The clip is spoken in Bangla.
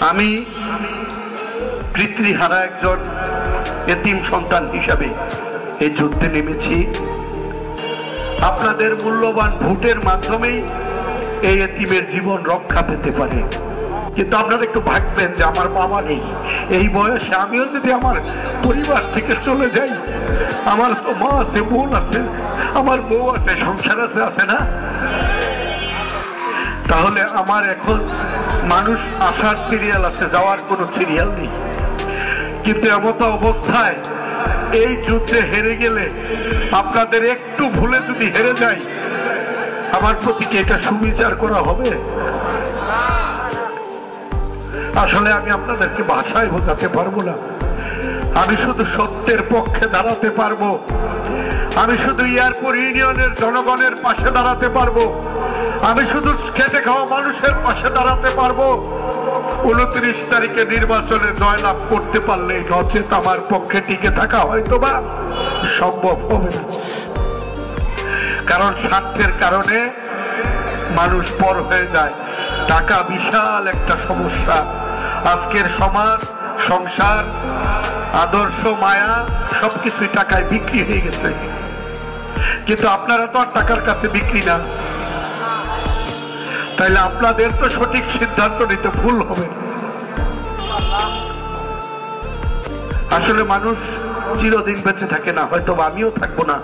আমি পিতৃহারা একজন এতিম সন্তান হিসাবে এই যুদ্ধে নেমেছি। আপনাদের মূল্যবান ভোটের মাধ্যমেই এই এতিমের জীবন রক্ষা পেতে পারে। কিন্তু আপনারা একটু ভাববেন যে আমার বাবা নেই, এই বয়সে আমিও যদি আমার পরিবার থেকে চলে যাই, আমার তো মা আছে, বোন আছে, আমার বউ আছে, সংসার আছে, আছে না? তাহলে আমার এখন মানুষ আসার সিরিয়াল আছে, যাওয়ার কোনো সিরিয়াল নেই। কিন্তু এমত অবস্থায় এই যুদ্ধে হেরে গেলে, আপনাদের একটু ভুলে যদি হেরে যাই, আমার প্রতি কি এটা সুবিচার করা হবে? আসলে আমি আপনাদেরকে ভাষায় বোঝাতে পারবো না। আমি শুধু সত্যের পক্ষে দাঁড়াতে পারবো, আমি শুধু এয়ারপোর্ট ইউনিয়নের জনগণের পাশে দাঁড়াতে পারবো, আমি শুধু খেটে খাওয়া মানুষের পাশে দাঁড়াতে পারবো। 29 তারিখে নির্বাচনে জয়লাভ করতে পারলে, নচেত আমার পক্ষে টিকে থাকা হয়তো বা সম্ভব হবে না। কারণ স্বার্থের কারণে মানুষ পর হয়ে যায়। টাকা বিশাল একটা সমস্যা। আজকের সমাজ, সংসার, আদর্শ, মায়া সবকিছুই টাকায় বিক্রি হয়ে গেছে। কিন্তু আপনারা তো আর টাকার কাছে বিক্রি না। তাইলে আপনাদের তো সঠিক সিদ্ধান্ত নিতে ভুল হবে। আসলে মানুষ চিরদিন বেঁচে থাকে না, হয়তো আমিও থাকবো না।